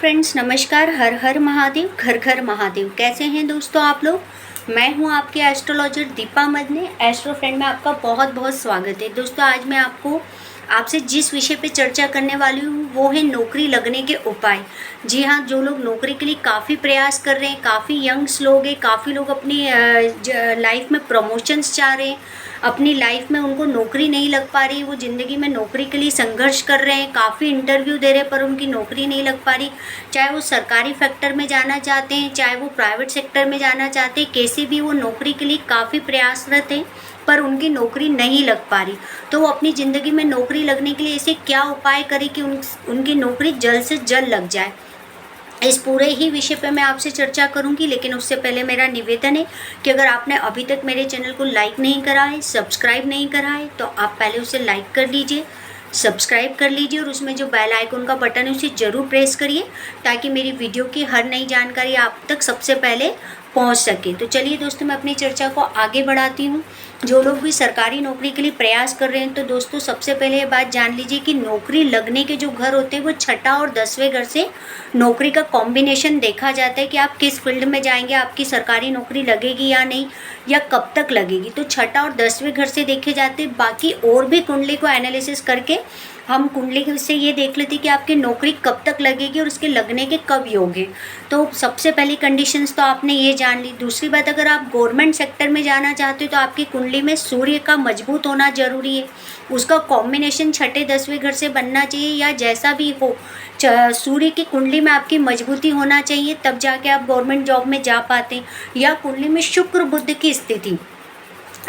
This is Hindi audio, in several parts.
फ्रेंड्स, नमस्कार। हर हर महादेव, घर घर महादेव। कैसे हैं दोस्तों आप लोग? मैं हूं आपके astrologer Deepa Madane. Astro friend में आपका बहुत बहुत स्वागत है। दोस्तों, आज मैं आपसे जिस विषय पे चर्चा करने वाली हूँ वो है नौकरी लगने के उपाय। जी हाँ, जो लोग नौकरी के लिए काफ़ी प्रयास कर रहे हैं, काफ़ी यंग्स लोग हैं, काफ़ी लोग अपनी लाइफ में प्रमोशंस चाह रहे हैं, अपनी लाइफ में उनको नौकरी नहीं लग पा रही, वो ज़िंदगी में नौकरी के लिए संघर्ष कर रहे हैं, काफ़ी इंटरव्यू दे रहे हैं पर उनकी नौकरी नहीं लग पा रही। चाहे वो सरकारी सेक्टर में जाना चाहते हैं, चाहे वो प्राइवेट सेक्टर में जाना चाहते हैं, कैसे भी वो नौकरी के लिए काफ़ी प्रयासरत हैं पर उनकी नौकरी नहीं लग पा रही। तो वो अपनी ज़िंदगी में नौकरी लगने के लिए ऐसे क्या उपाय करें कि उनकी नौकरी जल्द से जल्द लग जाए। इस पूरे ही विषय पे मैं आपसे चर्चा करूंगी, लेकिन उससे पहले मेरा निवेदन है कि अगर आपने अभी तक मेरे चैनल को लाइक नहीं करा है, सब्सक्राइब नहीं करा है, तो आप पहले उसे लाइक कर लीजिए, सब्सक्राइब कर लीजिए और उसमें जो बेल आइकन का बटन है उसे ज़रूर प्रेस करिए ताकि मेरी वीडियो की हर नई जानकारी आप तक सबसे पहले पहुंच सके। तो चलिए दोस्तों, मैं अपनी चर्चा को आगे बढ़ाती हूँ। जो लोग भी सरकारी नौकरी के लिए प्रयास कर रहे हैं, तो दोस्तों सबसे पहले ये बात जान लीजिए कि नौकरी लगने के जो घर होते हैं वो छठा और 10वें घर से नौकरी का कॉम्बिनेशन देखा जाता है कि आप किस फील्ड में जाएंगे, आपकी सरकारी नौकरी लगेगी या नहीं, या कब तक लगेगी। तो छठा और 10वें घर से देखे जाते हैं। बाकी और भी कुंडली को एनालिसिस करके हम कुंडली से ये देख लेते हैं कि आपकी नौकरी कब तक लगेगी और उसके लगने के कब योग है। तो सबसे पहली कंडीशंस तो आपने ये जान ली। दूसरी बात, अगर आप गवर्नमेंट सेक्टर में जाना चाहते हो तो आपकी कुंडली में सूर्य का मजबूत होना जरूरी है। उसका कॉम्बिनेशन छठे 10वें घर से बनना चाहिए, या जैसा भी हो सूर्य की कुंडली में आपकी मजबूती होना चाहिए, तब जाके आप गवर्नमेंट जॉब में जा पाते हैं। या कुंडली में शुक्र बुध की स्थिति,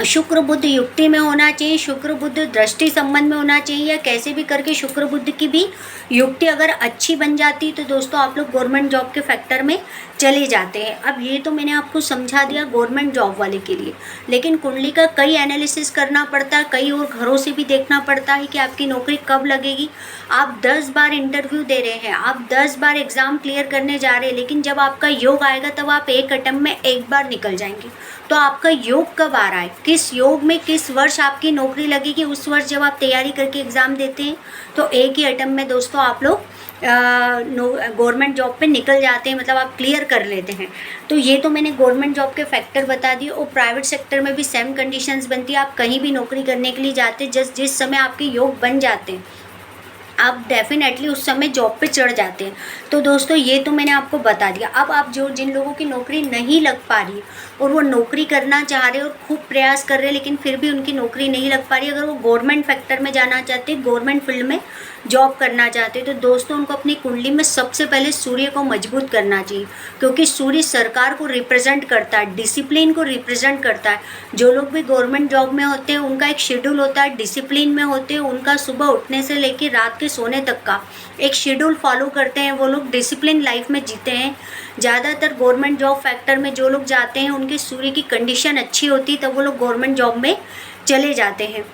शुक्र बुध युक्ति में होना चाहिए, शुक्र बुध दृष्टि संबंध में होना चाहिए, या कैसे भी करके शुक्र बुध की भी युक्ति अगर अच्छी बन जाती है तो दोस्तों आप लोग गवर्नमेंट जॉब के फैक्टर में चले जाते हैं। अब ये तो मैंने आपको समझा दिया गवर्नमेंट जॉब वाले के लिए, लेकिन कुंडली का कई एनालिसिस करना पड़ता है, कई और घरों से भी देखना पड़ता है कि आपकी नौकरी कब लगेगी। आप 10 बार इंटरव्यू दे रहे हैं, आप 10 बार एग्ज़ाम क्लियर करने जा रहे हैं, लेकिन जब आपका योग आएगा तब आप एक अटेम्प्ट में एक बार निकल जाएंगे। तो आपका योग कब आ रहा है, किस योग में किस वर्ष आपकी नौकरी लगेगी, उस वर्ष जब आप तैयारी करके एग्ज़ाम देते हैं तो एक ही अटेम्प्ट में दोस्तों आप लोग गवर्नमेंट जॉब पे निकल जाते हैं, मतलब आप क्लियर कर लेते हैं। तो ये तो मैंने गवर्नमेंट जॉब के फैक्टर बता दिए। और प्राइवेट सेक्टर में भी सेम कंडीशंस बनती है। आप कहीं भी नौकरी करने के लिए जाते हैं, जिस समय आपके योग बन जाते हैं आप डेफिनेटली उस समय जॉब पे चढ़ जाते हैं। तो दोस्तों ये तो मैंने आपको बता दिया। अब आप जिन लोगों की नौकरी नहीं लग पा रही और वो नौकरी करना चाह रहे हैं और खूब प्रयास कर रहे हैं लेकिन फिर भी उनकी नौकरी नहीं लग पा रही, अगर वो गवर्नमेंट फैक्टर में जाना चाहते हैं, गवर्नमेंट फील्ड में जॉब करना चाहते हैं, तो दोस्तों उनको अपनी कुंडली में सबसे पहले सूर्य को मजबूत करना चाहिए, क्योंकि सूर्य सरकार को रिप्रेजेंट करता है, डिसिप्लिन को रिप्रेजेंट करता है। जो लोग भी गवर्नमेंट जॉब में होते हैं उनका एक शेड्यूल होता है, डिसिप्लिन में होते हैं, उनका सुबह उठने से लेकर रात के सोने तक का एक शेड्यूल फॉलो करते हैं, वो लोग डिसिप्लिन लाइफ में जीते हैं। ज़्यादातर गवर्नमेंट जॉब फैक्टर में जो लोग जाते हैं उनके सूर्य की कंडीशन अच्छी होती है, तब वो लोग गवर्नमेंट जॉब में चले जाते हैं।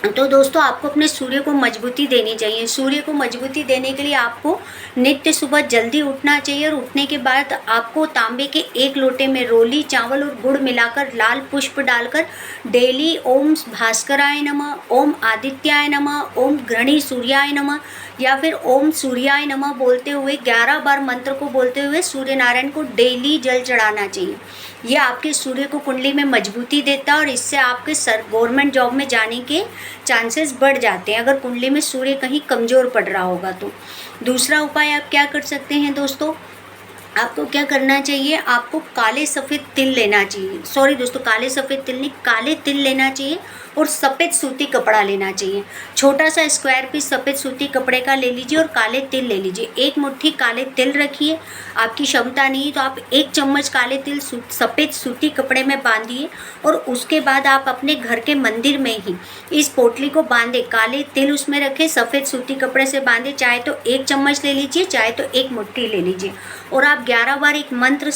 तो दोस्तों आपको अपने सूर्य को मजबूती देनी चाहिए। सूर्य को मजबूती देने के लिए आपको नित्य सुबह जल्दी उठना चाहिए और उठने के बाद आपको तांबे के एक लोटे में रोली, चावल और गुड़ मिलाकर लाल पुष्प डालकर डेली ओम भास्कराय नमः, ओम आदित्याय नमः, ओम घृणी सूर्याय नमः या फिर ओम सूर्याय नमः बोलते हुए 11 बार मंत्र को बोलते हुए सूर्य नारायण को डेली जल चढ़ाना चाहिए। यह आपके सूर्य को कुंडली में मजबूती देता है और इससे आपके गवर्नमेंट जॉब में जाने के चांसेस बढ़ जाते हैं, अगर कुंडली में सूर्य कहीं कमज़ोर पड़ रहा होगा तो। दूसरा उपाय आप क्या कर सकते हैं दोस्तों, आपको क्या करना चाहिए, आपको काले सफ़ेद तिल लेना चाहिए। सॉरी दोस्तों, काले सफ़ेद तिल नहीं, काले तिल लेना चाहिए और सफ़ेद सूती कपड़ा लेना चाहिए। छोटा सा स्क्वायर पीस सफ़ेद सूती कपड़े का ले लीजिए और काले तिल ले लीजिए। एक मुट्ठी काले तिल रखिए। आपकी क्षमता नहीं तो आप 1 चम्मच काले तिल सफ़ेद सूती कपड़े में बांधिए और उसके बाद आप अपने घर के मंदिर में ही इस पोटली को बांधे, काले तिल उसमें रखें, सफ़ेद सूती कपड़े से बांधे। चाहे तो 1 चम्मच ले लीजिए, चाहे तो 1 मुट्ठी ले लीजिए और आप 11 बार एक मंत्र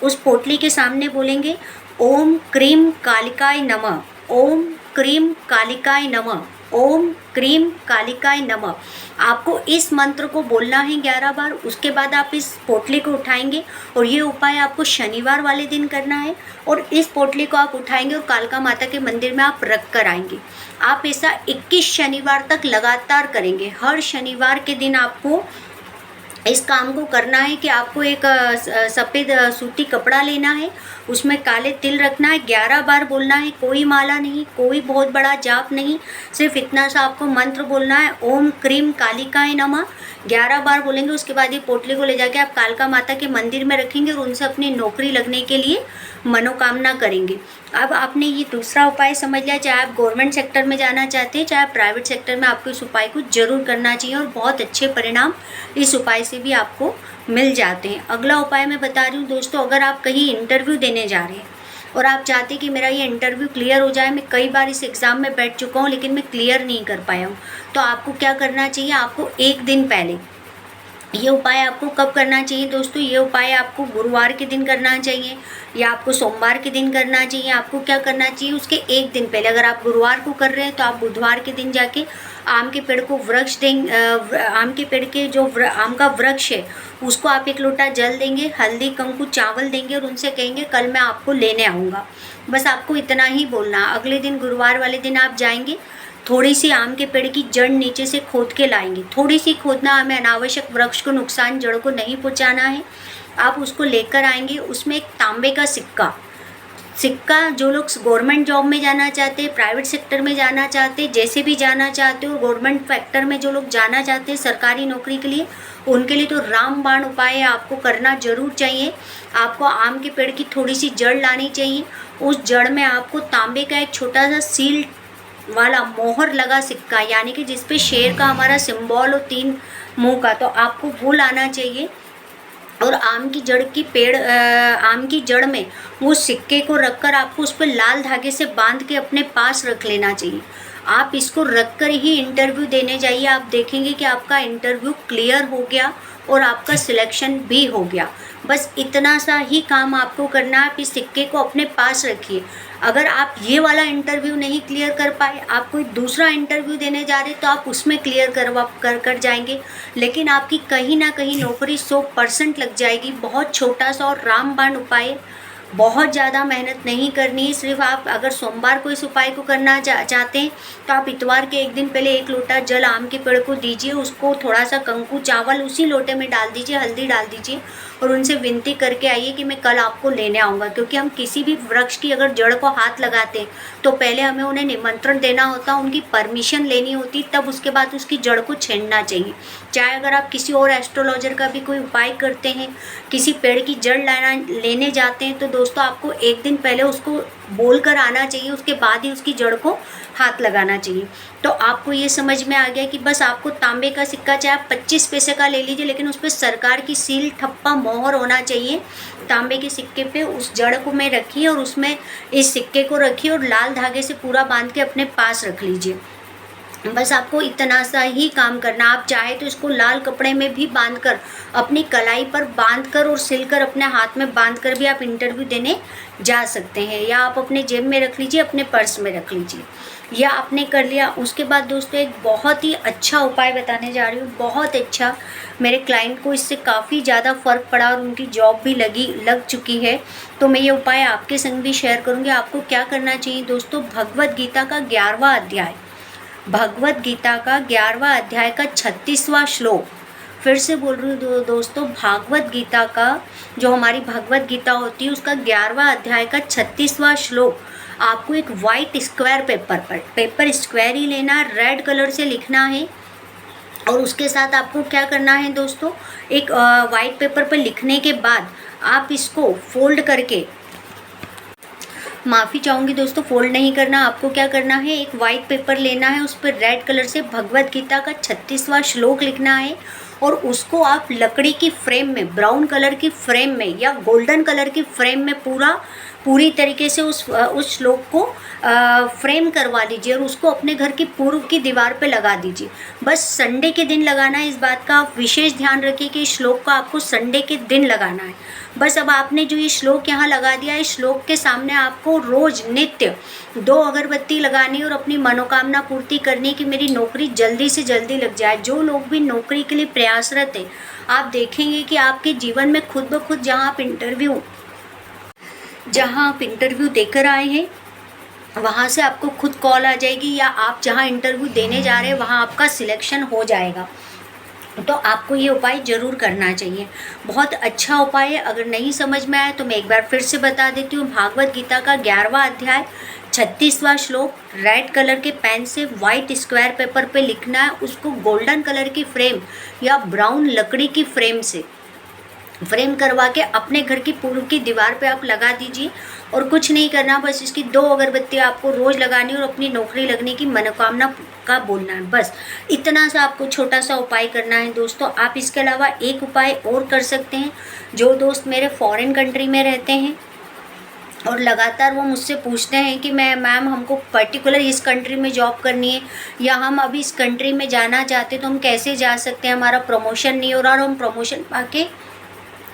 उस पोटली के सामने बोलेंगे, ओम क्रीम कालिकाय नमः, ओम क्रीम कालिकाय नमः, ओम क्रीम कालिकाय नमः। आपको इस मंत्र को बोलना है 11 बार। उसके बाद आप इस पोटली को उठाएंगे और ये उपाय आपको शनिवार वाले दिन करना है और इस पोटली को आप उठाएंगे और कालका माता के मंदिर में आप रख कर आएंगे। आप ऐसा 21 शनिवार तक लगातार करेंगे। हर शनिवार के दिन आपको इस काम को करना है कि आपको एक सफ़ेद सूती कपड़ा लेना है, उसमें काले तिल रखना है, 11 बार बोलना है, कोई माला नहीं, कोई बहुत बड़ा जाप नहीं, सिर्फ इतना सा आपको मंत्र बोलना है, ओम क्रीम कालिकाय नमः। 11 बार बोलेंगे, उसके बाद ये पोटली को ले जाके आप कालका माता के मंदिर में रखेंगे और उनसे अपनी नौकरी लगने के लिए मनोकामना करेंगे। अब आपने ये दूसरा उपाय समझ लिया। चाहे आप गवर्नमेंट सेक्टर में जाना चाहते हैं, चाहे प्राइवेट सेक्टर में, आपको इस उपाय को जरूर करना चाहिए और बहुत अच्छे परिणाम इस उपाय से भी आपको मिल जाते हैं। अगला उपाय मैं बता रही हूँ दोस्तों, अगर आप कहीं इंटरव्यू देने जा रहे हैं और आप चाहते हैं कि मेरा ये इंटरव्यू क्लियर हो जाए, मैं कई बार इस एग्ज़ाम में बैठ चुका हूँ लेकिन मैं क्लियर नहीं कर पाया हूँ, तो आपको क्या करना चाहिए, आपको एक दिन पहले ये उपाय आपको कब करना चाहिए दोस्तों, ये उपाय आपको गुरुवार के दिन करना चाहिए या आपको सोमवार के दिन करना चाहिए। आपको क्या करना चाहिए, उसके एक दिन पहले, अगर आप गुरुवार को कर रहे हैं तो आप बुधवार के दिन जाके आम के पेड़ को वृक्ष देंगे, आम के पेड़ के जो आम का वृक्ष है उसको आप 1 लोटा जल देंगे, हल्दी कुमकुम चावल देंगे और उनसे कहेंगे कल मैं आपको लेने आऊँगा। बस आपको इतना ही बोलना। अगले दिन गुरुवार वाले दिन आप जाएंगे, थोड़ी सी आम के पेड़ की जड़ नीचे से खोद के लाएंगे, थोड़ी सी खोदना, हमें अनावश्यक वृक्ष को नुकसान, जड़ को नहीं पहुंचाना है। आप उसको लेकर आएंगे, उसमें एक तांबे का सिक्का जो लोग गवर्नमेंट जॉब में जाना चाहते हैं, प्राइवेट सेक्टर में जाना चाहते हैं, जैसे भी जाना चाहते हो, गवर्नमेंट सेक्टर में जो लोग जाना चाहते हैं सरकारी नौकरी के लिए, उनके लिए तो रामबाण उपाय आपको करना जरूर चाहिए। आपको आम के पेड़ की थोड़ी सी जड़ लानी चाहिए, उस जड़ में आपको तांबे का एक छोटा सा सील वाला मोहर लगा सिक्का, यानी कि जिसपे शेर का हमारा सिंबल हो 3 मुंह का, तो आपको वो लाना चाहिए। और आम की जड़ में वो सिक्के को रखकर आपको उस पर लाल धागे से बांध के अपने पास रख लेना चाहिए। आप इसको रखकर ही इंटरव्यू देने जाइए, आप देखेंगे कि आपका इंटरव्यू क्लियर हो गया और आपका सिलेक्शन भी हो गया। बस इतना सा ही काम आपको करना है। आप इस सिक्के को अपने पास रखिए। अगर आप ये वाला इंटरव्यू नहीं क्लियर कर पाए, आप कोई दूसरा इंटरव्यू देने जा रहे तो आप उसमें क्लियर कर जाएंगे, लेकिन आपकी कहीं ना कहीं नौकरी 100% लग जाएगी। बहुत छोटा सा और रामबाण उपाय, बहुत ज़्यादा मेहनत नहीं करनी है। सिर्फ आप अगर सोमवार को इस उपाय को करना चाहते हैं तो आप इतवार के एक दिन पहले 1 लोटा जल आम के पेड़ को दीजिए, उसको थोड़ा सा कंकु चावल उसी लोटे में डाल दीजिए, हल्दी डाल दीजिए और उनसे विनती करके आइए कि मैं कल आपको लेने आऊँगा। क्योंकि हम किसी भी वृक्ष की अगर जड़ को हाथ लगाते हैं तो पहले हमें उन्हें निमंत्रण देना होता, उनकी परमिशन लेनी होती, तब उसके बाद उसकी जड़ को छेड़ना चाहिए। चाहे अगर आप किसी और एस्ट्रोलॉजर का भी कोई उपाय करते हैं, किसी पेड़ की जड़ लेने जाते हैं, तो दोस्तों आपको एक दिन पहले उसको बोल कर आना चाहिए, उसके बाद ही उसकी जड़ को हाथ लगाना चाहिए। तो आपको ये समझ में आ गया कि बस आपको तांबे का सिक्का, चाहे आप 25 पैसे का ले लीजिए, लेकिन उस पर सरकार की सील ठप्पा मोहर होना चाहिए। तांबे के सिक्के पे उस जड़ को में रखिए और उसमें इस सिक्के को रखिए और लाल धागे से पूरा बांध के अपने पास रख लीजिए। बस आपको इतना सा ही काम करना। आप चाहे तो इसको लाल कपड़े में भी बांधकर, अपनी कलाई पर बांधकर और सिलकर अपने हाथ में बांधकर भी आप इंटरव्यू देने जा सकते हैं, या आप अपने जेब में रख लीजिए, अपने पर्स में रख लीजिए, या आपने कर लिया। उसके बाद दोस्तों एक बहुत ही अच्छा उपाय बताने जा रही हूँ, बहुत अच्छा। मेरे क्लाइंट को इससे काफ़ी ज़्यादा फ़र्क पड़ा और उनकी जॉब भी लग चुकी है, तो मैं ये उपाय आपके संग भी शेयर करूँगी। आपको क्या करना चाहिए दोस्तों, भगवद गीता का 11वां अध्याय, भगवद गीता का 11वां अध्याय का 36वां श्लोक, फिर से बोल रही हूँ दोस्तों, भागवत गीता का जो हमारी भगवद गीता होती है उसका 11वां अध्याय का 36वां श्लोक आपको एक वाइट स्क्वायर पेपर स्क्वायर ही लेना, रेड कलर से लिखना है। और उसके साथ आपको क्या करना है दोस्तों, एक वाइट पेपर पर लिखने के बाद आप इसको फोल्ड करके, माफ़ी चाहूँगी दोस्तों, फोल्ड नहीं करना, आपको क्या करना है, एक वाइट पेपर लेना है, उस पर रेड कलर से भगवद गीता का 36वां श्लोक लिखना है और उसको आप लकड़ी की फ्रेम में, ब्राउन कलर की फ्रेम में या गोल्डन कलर की फ्रेम में पूरी तरीके से उस श्लोक को फ्रेम करवा लीजिए और उसको अपने घर की पूर्व की दीवार पे लगा दीजिए। बस संडे के दिन लगाना है, इस बात का आप विशेष ध्यान रखिए कि इस श्लोक को आपको संडे के दिन लगाना है। बस अब आपने जो ये श्लोक यहाँ लगा दिया है, इस श्लोक के सामने आपको रोज़ नित्य 2 अगरबत्ती लगानी और अपनी मनोकामना पूर्ति करनी कि मेरी नौकरी जल्दी से जल्दी लग जाए। जो लोग भी नौकरी के लिए प्रयासरत हैं, आप देखेंगे कि आपके जीवन में खुद ब खुद जहाँ आप इंटरव्यू देकर आए हैं वहाँ से आपको खुद कॉल आ जाएगी, या आप जहाँ इंटरव्यू देने जा रहे हैं वहाँ आपका सिलेक्शन हो जाएगा। तो आपको ये उपाय ज़रूर करना चाहिए। बहुत अच्छा उपाय है। अगर नहीं समझ में आया तो मैं एक बार फिर से बता देती हूँ। भागवत गीता का 11वां अध्याय 36वां श्लोक रेड कलर के पेन से वाइट स्क्वायर पेपर पे लिखना है। उसको गोल्डन कलर की फ्रेम या ब्राउन लकड़ी की फ्रेम से फ्रेम करवा के अपने घर की पूर्व की दीवार पे आप लगा दीजिए। और कुछ नहीं करना, बस इसकी 2 अगरबत्तियाँ आपको रोज़ लगानी और अपनी नौकरी लगने की मनोकामना का बोलना है। बस इतना सा आपको छोटा सा उपाय करना है दोस्तों। आप इसके अलावा एक उपाय और कर सकते हैं। जो दोस्त मेरे फॉरेन कंट्री में रहते हैं और लगातार वो मुझसे पूछते हैं कि मैम हमको पर्टिकुलर इस कंट्री में जॉब करनी है, या हम अभी इस कंट्री में जाना चाहते तो हम कैसे जा सकते हैं, हमारा प्रमोशन नहीं हो रहा और हम प्रमोशन पाके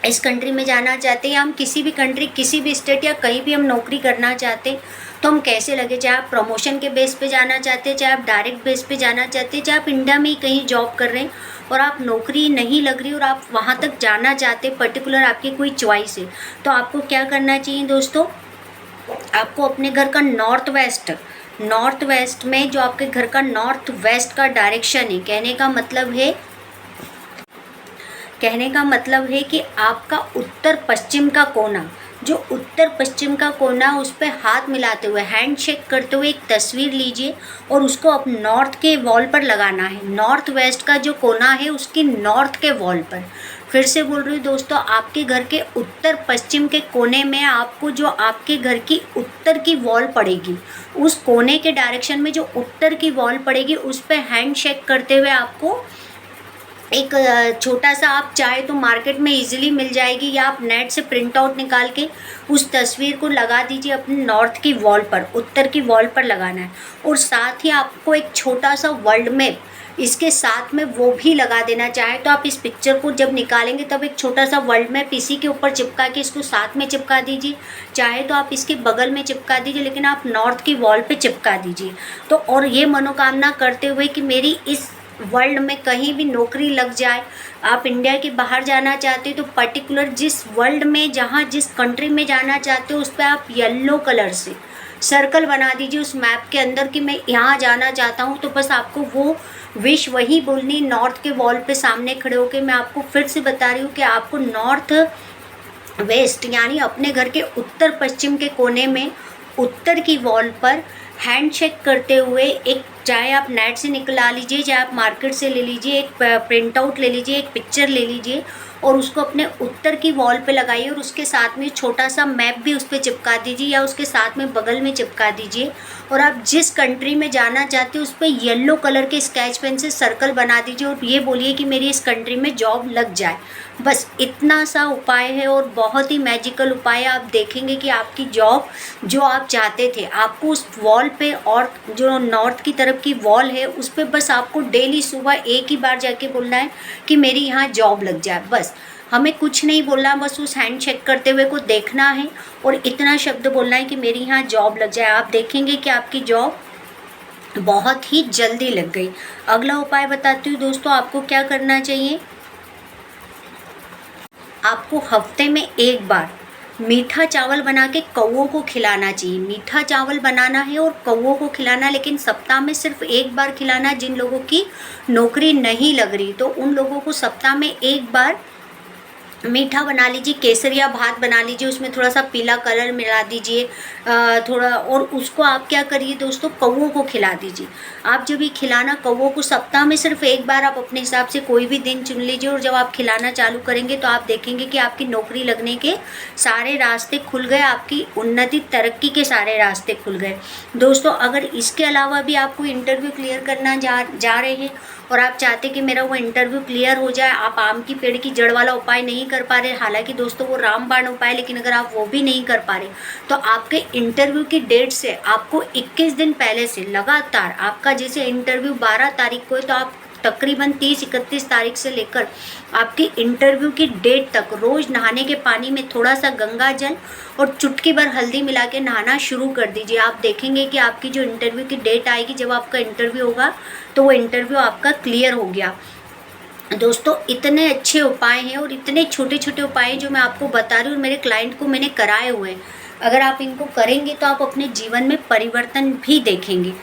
इस कंट्री में जाना चाहते हैं, या हम किसी भी कंट्री, किसी भी स्टेट या कहीं भी हम नौकरी करना चाहते हैं तो हम कैसे लगे। चाहे आप प्रमोशन के बेस पे जाना चाहते हैं, चाहे आप डायरेक्ट बेस पे जाना चाहते हैं, चाहे आप इंडिया में ही कहीं जॉब कर रहे हैं और आप नौकरी नहीं लग रही और आप वहाँ तक जाना चाहते हैं, पर्टिकुलर आपकी कोई चॉइस है, तो आपको क्या करना चाहिए दोस्तों। आपको अपने घर का नॉर्थ वेस्ट में जो आपके घर का नॉर्थ वेस्ट का डायरेक्शन है, कहने का मतलब है कि आपका उत्तर पश्चिम का कोना, जो उत्तर पश्चिम का कोना, उस पर हाथ मिलाते हुए, हैंड शेक करते हुए एक तस्वीर लीजिए और उसको अब नॉर्थ के वॉल पर लगाना है। नॉर्थ वेस्ट का जो कोना है उसकी नॉर्थ के वॉल पर। फिर से बोल रही हूँ दोस्तों, आपके घर के उत्तर पश्चिम के कोने में आपको जो आपके घर की उत्तर की वॉल पड़ेगी, उस कोने के डायरेक्शन में जो उत्तर की वॉल पड़ेगी उस पर हैंड शेक करते हुए आपको एक छोटा सा, आप चाहे तो मार्केट में इजीली मिल जाएगी या आप नेट से प्रिंट आउट निकाल के उस तस्वीर को लगा दीजिए अपने नॉर्थ की वॉल पर, उत्तर की वॉल पर लगाना है। और साथ ही आपको एक छोटा सा वर्ल्ड मैप इसके साथ में वो भी लगा देना। चाहे तो आप इस पिक्चर को जब निकालेंगे तब एक छोटा सा वर्ल्ड मैप इसी के ऊपर चिपका के इसको साथ में चिपका दीजिए, चाहे तो आप इसके बगल में चिपका दीजिए, लेकिन आप नॉर्थ की वॉल पे चिपका दीजिए। तो और ये मनोकामना करते हुए कि मेरी इस वर्ल्ड में कहीं भी नौकरी लग जाए। आप इंडिया के बाहर जाना चाहते हो तो पर्टिकुलर जिस वर्ल्ड में, जहाँ जिस कंट्री में जाना चाहते हो उस पर आप येलो कलर से सर्कल बना दीजिए उस मैप के अंदर कि मैं यहाँ जाना चाहता हूँ। तो बस आपको वो विश वही बोलनी, नॉर्थ के वॉल पे सामने खड़े होकर। मैं आपको फिर से बता रही हूँ कि आपको नॉर्थ वेस्ट यानी अपने घर के उत्तर पश्चिम के कोने में उत्तर की वॉल पर हैंड शेक करते हुए एक, चाहे आप नेट से निकला लीजिए, चाहे आप मार्केट से ले लीजिए, एक प्रिंट आउट ले लीजिए, एक पिक्चर ले लीजिए और उसको अपने उत्तर की वॉल पे लगाइए और उसके साथ में छोटा सा मैप भी उस पर चिपका दीजिए या उसके साथ में बगल में चिपका दीजिए। और आप जिस कंट्री में जाना चाहते हो उस पर येलो कलर के स्केच पेन से सर्कल बना दीजिए और ये बोलिए कि मेरी इस कंट्री में जॉब लग जाए। बस इतना सा उपाय है और बहुत ही मैजिकल उपाय है। आप देखेंगे कि आपकी जॉब जो आप चाहते थे, आपको उस वॉल पे, और जो नॉर्थ की तरफ की वॉल है उस पर बस आपको डेली सुबह एक ही बार जाके बोलना है कि मेरी यहाँ जॉब लग जाए। बस हमें कुछ नहीं बोलना, बस उस हैंड चेक करते हुए को देखना है और इतना शब्द बोलना है कि मेरी यहाँ जॉब लग जाए। आप देखेंगे कि आपकी जॉब बहुत ही जल्दी लग गई। अगला उपाय बताती हूँ दोस्तों, आपको क्या करना चाहिए। आपको हफ्ते में एक बार मीठा चावल बना के कौवों को खिलाना चाहिए। मीठा चावल बनाना है और कौवों को खिलाना, लेकिन सप्ताह में सिर्फ एक बार खिलाना। जिन लोगों की नौकरी नहीं लग रही तो उन लोगों को सप्ताह में एक बार मीठा बना लीजिए, केसरिया भात बना लीजिए, उसमें थोड़ा सा पीला कलर मिला दीजिए थोड़ा, और उसको आप क्या करिए दोस्तों, कौवों को खिला दीजिए। आप जब ये खिलाना कौवों को सप्ताह में सिर्फ एक बार, आप अपने हिसाब से कोई भी दिन चुन लीजिए और जब आप खिलाना चालू करेंगे तो आप देखेंगे कि आपकी नौकरी लगने के सारे रास्ते खुल गए, आपकी उन्नति तरक्की के सारे रास्ते खुल गए। दोस्तों अगर इसके अलावा भी आपको इंटरव्यू क्लियर करना जा रहे हैं और आप चाहते कि मेरा वो इंटरव्यू क्लियर हो जाए, आप आम की पेड़ की जड़ वाला उपाय नहीं कर पा रहे, हालांकि दोस्तों वो रामबाण उपाय, लेकिन अगर आप वो भी नहीं कर पा रहे तो आपके इंटरव्यू की डेट से आपको 21 दिन पहले से लगातार, आपका जैसे इंटरव्यू 12 तारीख को है तो आप तकरीबन 30-31 तारीख से लेकर आपकी इंटरव्यू की डेट तक रोज़ नहाने के पानी में थोड़ा सा गंगा जल और चुटकी भर हल्दी मिला के नहाना शुरू कर दीजिए। आप देखेंगे कि आपकी जो इंटरव्यू की डेट आएगी, जब आपका इंटरव्यू होगा तो वो इंटरव्यू आपका क्लियर हो गया। दोस्तों इतने अच्छे उपाय हैं और इतने छोटे छोटे उपाय जो मैं आपको बता रही हूँ, मेरे क्लाइंट को मैंने कराए हुए हैं। अगर आप इनको करेंगे तो आप अपने जीवन में परिवर्तन भी देखेंगे।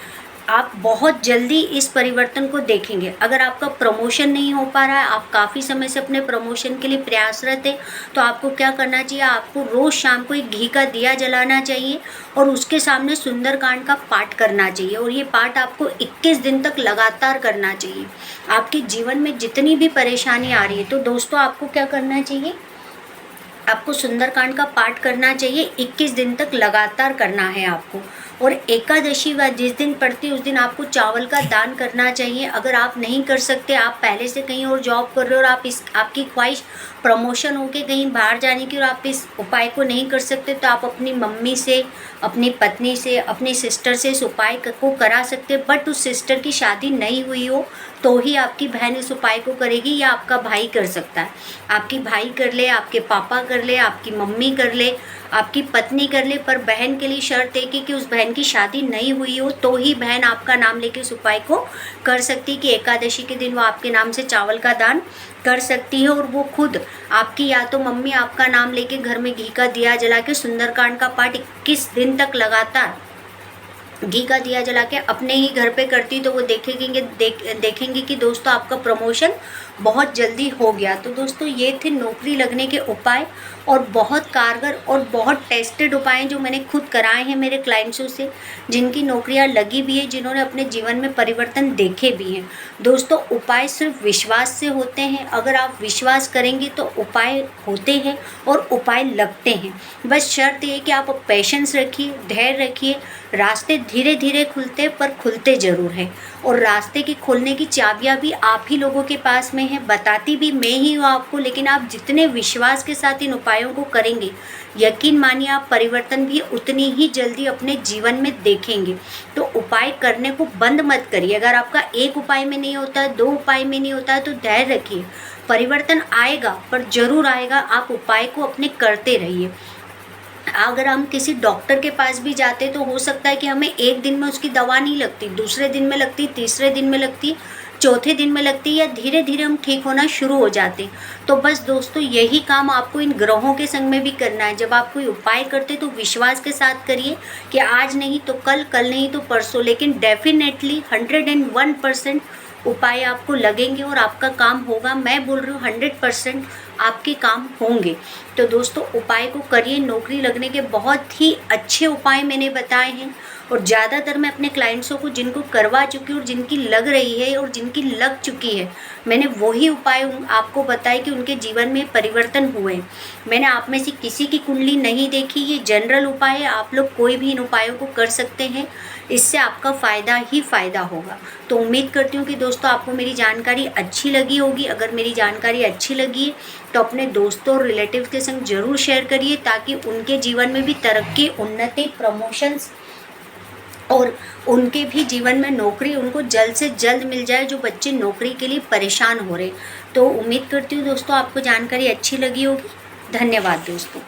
आप बहुत जल्दी इस परिवर्तन को देखेंगे। अगर आपका प्रमोशन नहीं हो पा रहा है, आप काफ़ी समय से अपने प्रमोशन के लिए प्रयासरत हैं, तो आपको क्या करना चाहिए, आपको रोज़ शाम को एक घी का दिया जलाना चाहिए और उसके सामने सुंदरकांड का पाठ करना चाहिए। और ये पाठ आपको 21 दिन तक लगातार करना चाहिए। आपके जीवन में जितनी भी परेशानी आ रही है, तो दोस्तों आपको क्या करना चाहिए, आपको सुंदरकांड का पाठ करना चाहिए। 21 दिन तक लगातार करना है आपको। और एकादशी व जिस दिन पड़ती है उस दिन आपको चावल का दान करना चाहिए। अगर आप नहीं कर सकते, आप पहले से कहीं और जॉब कर रहे हो और आपकी ख्वाहिश प्रमोशन होके कहीं बाहर जाने की और आप इस उपाय को नहीं कर सकते, तो आप अपनी मम्मी से, अपनी पत्नी से, अपनी सिस्टर से इस उपाय को करा सकते। बट उस सिस्टर की शादी नहीं हुई हो तो ही आपकी बहन इस उपाय को करेगी, या आपका भाई कर सकता है। आपकी भाई कर ले, आपके पापा कर ले, आपकी मम्मी कर ले, आपकी पत्नी कर ले, पर बहन के लिए शर्त है कि उस बहन की शादी नहीं हुई हो तो ही बहन आपका नाम लेके इस उपाय को कर सकती है कि एकादशी के दिन वो आपके नाम से चावल का दान कर सकती है। और वो खुद आपकी, या तो मम्मी आपका नाम लेके घर में घी का दिया जला के सुंदरकांड का पाठ 21 दिन तक लगातार घी का दिया जला के अपने ही घर पे करती, तो वो देखेंगे कि दोस्तों आपका प्रमोशन बहुत जल्दी हो गया। तो दोस्तों ये थे नौकरी लगने के उपाय, और बहुत कारगर और बहुत टेस्टेड उपाय जो मैंने खुद कराए हैं मेरे क्लाइंट्सों से, जिनकी नौकरियां लगी भी है, जिन्होंने अपने जीवन में परिवर्तन देखे भी हैं। दोस्तों उपाय सिर्फ विश्वास से होते हैं। अगर आप विश्वास करेंगे तो उपाय होते हैं और उपाय लगते हैं। बस शर्त ये कि आप पेशेंस रखिए, धैर्य रखिए। रास्ते धीरे धीरे खुलते पर खुलते ज़रूर हैं, और रास्ते की खोलने की चाबियां भी आप ही लोगों के पास में है। बताती भी मैं ही हूँ आपको, लेकिन आप जितने विश्वास के साथ इन उपायों को करेंगे, यकीन मानिए आप परिवर्तन भी उतनी ही जल्दी अपने जीवन में देखेंगे। तो उपाय करने को बंद मत करिए। अगर आपका एक उपाय में नहीं होता है, 2 उपाय में नहीं होता है, तो धैर्य रखिए। परिवर्तन आएगा, पर जरूर आएगा। आप उपाय को अपने करते रहिए। अगर हम किसी डॉक्टर के पास भी जाते तो हो सकता है कि हमें एक दिन में उसकी दवा नहीं लगती, दूसरे दिन में लगती, तीसरे दिन में लगती, चौथे दिन में लगती, या धीरे धीरे हम ठीक होना शुरू हो जाते। तो बस दोस्तों यही काम आपको इन ग्रहों के संग में भी करना है। जब आप कोई उपाय करते तो विश्वास के साथ करिए कि आज नहीं तो कल, कल नहीं तो परसों, लेकिन डेफिनेटली 101% उपाय आपको लगेंगे और आपका काम होगा। मैं बोल रही हूँ 100% आपके काम होंगे। तो दोस्तों उपाय को करिए। नौकरी लगने के बहुत ही अच्छे उपाय मैंने बताए हैं, और ज़्यादातर मैं अपने क्लाइंट्सों को जिनको करवा चुकी हूँ और जिनकी लग रही है और जिनकी लग चुकी है, मैंने वही उपाय आपको बताए कि उनके जीवन में परिवर्तन हुए। मैंने आप में से किसी की कुंडली नहीं देखी। ये जनरल उपाय है, आप लोग कोई भी इन उपायों को कर सकते हैं। इससे आपका फ़ायदा ही फ़ायदा होगा। तो उम्मीद करती हूँ कि दोस्तों आपको मेरी जानकारी अच्छी लगी होगी। अगर मेरी जानकारी अच्छी लगी है तो अपने दोस्तों और रिलेटिव्स के संग ज़रूर शेयर करिए, ताकि उनके जीवन में भी तरक्की, उन्नति, प्रमोशंस और उनके भी जीवन में नौकरी उनको जल्द से जल्द मिल जाए, जो बच्चे नौकरी के लिए परेशान हो रहे। तो उम्मीद करती हूँ दोस्तों आपको जानकारी अच्छी लगी होगी। धन्यवाद दोस्तों।